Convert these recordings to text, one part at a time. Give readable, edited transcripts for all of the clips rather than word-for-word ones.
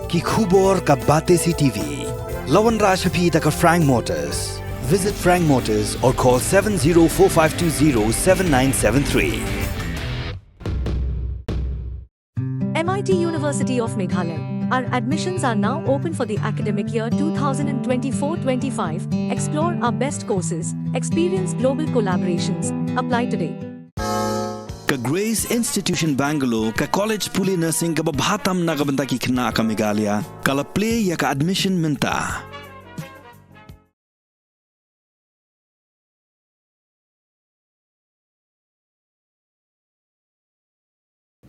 ki khubor ka Bate CTV. Lawan Rashaphi taka Frank Motors. Visit Frank Motors or call 7045207973. MIT University of Meghalaya. Our admissions are now open for the academic year 2024-25. Explore our best courses. Experience global collaborations. Apply today. Ka Grace Institution Bangalore ka College Puli Nursing ka babhatam na kabanta ki khna ka Meghalaya kala play ya ka admission minta.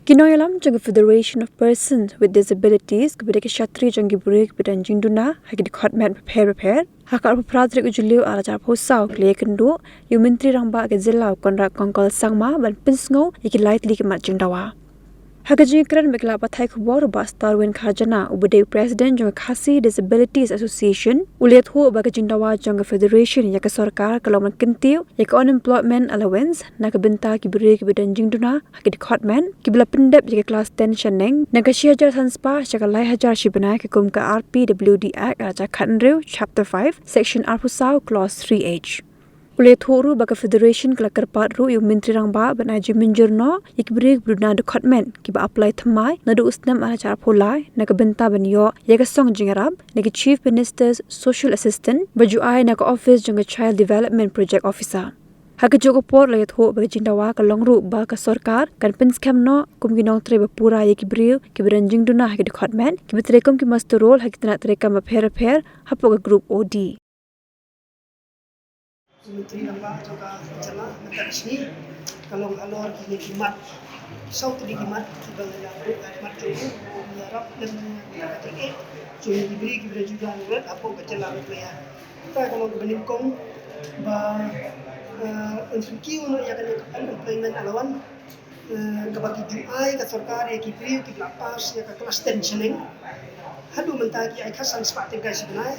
Kinoyalam jang Federation of Persons with Disabilities kepada Kshatri jang break bidan jinduna hagi department prepare hakar pradrik ujuliu ala jar posau kle kendo yu menteri rangba ke zilla konrak kongkol sangma ban pinsngau iki lightly ke mat jingdawa hagaji kran megla pathai khobor ba starwin kharjana ubade president jang Khasi Disabilities Association ulet ho ba ke jingdawa jang federation ya ke sarkar kalaman kentiu ya ke unemployment allowance na ke benta ki break bidan jingduna hagi department ki bla pendep ya ke class 10 shaneng na ke shiajar sanspa chaka lai hajar shibana ke kum ka RPWD Act aja khanrew chapter 5 section arpusau clause 3H Ule thoru baka federation kala karpat ru yu menteri rangba banaji menjurno ikbrik bruna department ki ba apply thamai nadu usnam ala char pholai na ka benta banyo ya ka song jingarab na ki chief minister's social assistant baju ai na ka office jang child development project officer haka jogo por la tho ba jindawa ka longru ba ka sarkar kan pins khamno kum ki nong tre ba pura ye ki briu ki branjing duna ha ki department ki bitrekom ki master role ha ki tana tre kam pher hapo ka group OD Menteri Rangba juga jala menteri sini kalau alor kini kimat sau tadi kimat tiba lalu kimat jogo menyerap dan kata jadi diberi kita juga lihat apa berjalan ya kita kalau benikong ba untuk kiu ya kan employment alawan kabagi juai ka sarkar ya kipri ki lapas ya ka kelas tensioning hadu mentagi ai khasan seperti guys sebenarnya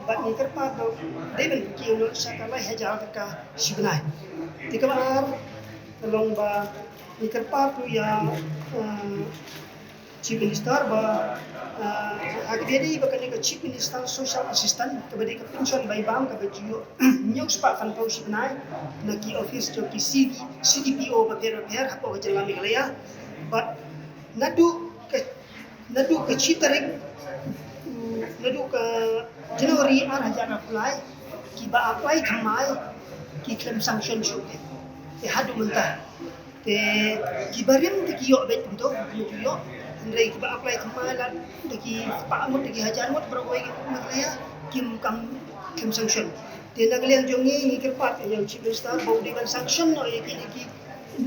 bat ni kerpa do deben ki no sakalai hajar ka sibnai dikabar tolong ba ni kerpa tu ya chief minister ba agdedi ba kan ka chief minister social assistant kepada ka pension bai bam ka baju news pa fan pau sibnai na ki office jo ki CDPO ba per hapo ka jala Meghalaya but nadu ke chitarik nadu ke Januari hajar apply ki ba apply thamai ki claim sanction shute te hadu mentah te ki barim te ki yo bet untuk yo andre ki ba apply thamai la te ki pa amut te ki hajar mut beroi Meghalaya kim kam claim sanction te naglian jongi ni kerpat yang chief minister bau dengan sanction no ki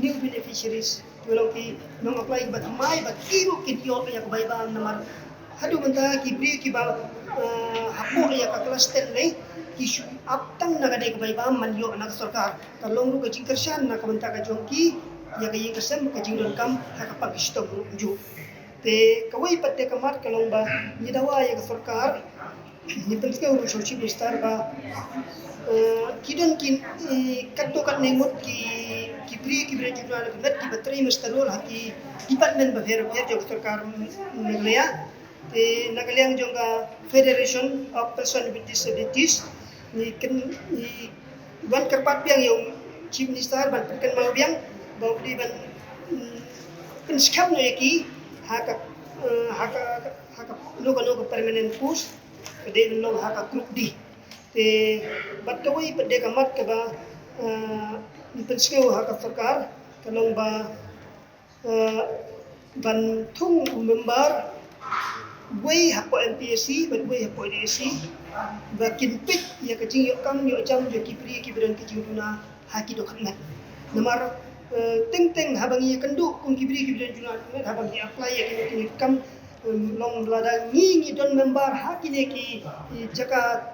new beneficiaries tulang ki nong apply ba thamai ba ki mo ki yo ya ka bai ba namar hadu mentah ki bri ki ba hapo ya ka kelas 10 lai ki aptang na gadai ka bai ba man yo anak sarkar kalong ru ka jingkersan na ka mentah ka jongki ya ka yeng kasem ka jingdon kam ha ka pagistom ju te kawai patte kamar kalong ba ni dawa ya ka sarkar ni penske uru sochi bestar ba kidon kin katto kat nemut ki bri jurnal net ki batri mestarol haki department ba fer jo sarkar Meghalaya te nagaliang jonga Federation of Persons with Disabilities ni ban kerpat biang yung chief minister ban perken mau biang bau di ban penskap no yaki haka logo permanent post kede no haka group D te bat kawai pede kamat ka ba penskap haka sarkar kalong ba ban thung member Wei hapo MPSC, but wei hapo DSC. Bakin pit ya kecing yo kam yo jam yo kipri kibran kecing duna haki do khatmat. Namar teng habangi kendu kum kibri kibran duna habangi apply ya kini kam long lada ngi don member haki ne ki jaka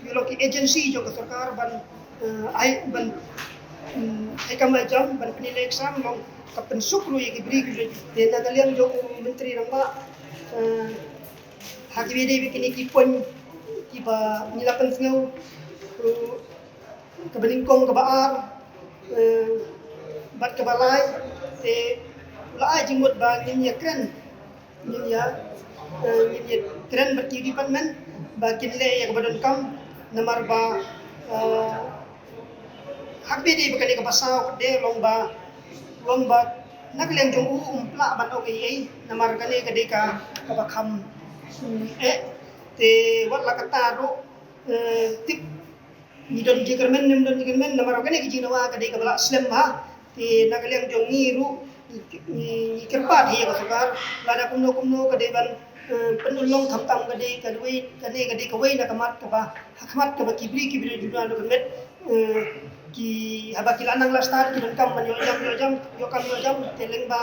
yo ki agency jo ka sarkar ban ai ban ai kam jam ban penilai exam long kapen sukru ya kibri kibran de nagalian jo menteri rangba haki bede bikini kipon kiba nilapan sengau kebeningkong kebaar bat kebalai te ulai jenggot ba nyen yakran ya keren berti department bakin le yang badan kam namar ba hak bedi bukan ke pasau de lomba nagleng jong umpla ban oke namar kane ke deka ka kham te wat la kata ro tip ni don jikermen namar kane ki jinawa ke deka bala slam ha te nagleng jong ni ru ni kerpat hi ka sukar lada kumno ke deban penulong thamtam ke de ke de kawai na kamat ka ba hakmat ka ba kibri juna lo kemet ki haba ki lanang la start ki kam man yo jam teleng ba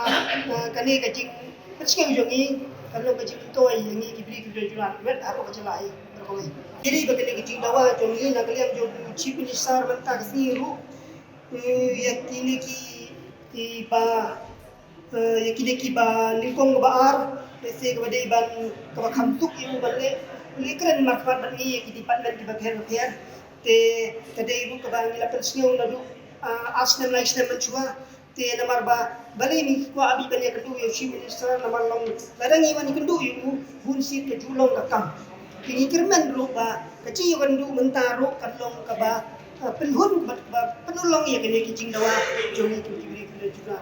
kane ka jing petske jongi kalau ka jing to ai ngi kibri juna kemet haro ka jalai berkawai jadi bakene ki jing dawa jongi na kaliam jo chief minister banta kasiru yakini ki ba yakini ki ba ningkong ba ar se ke badai ban ke ba khamtuk iu balle lekren marfat ban ni ki department ki ba pher te kadai bu ke ba ngila pensiun na du asnem la isnem chua te namar ba balai mi ko abi ban ya kendu yo chief minister namar long ladang i wan kendu yu hun sit ke julong ka kam kini kermen ru ba kaci yo kendu mentaro kalong ka ba penhun ba penulong ya kene ki jing dawa jongi ki juga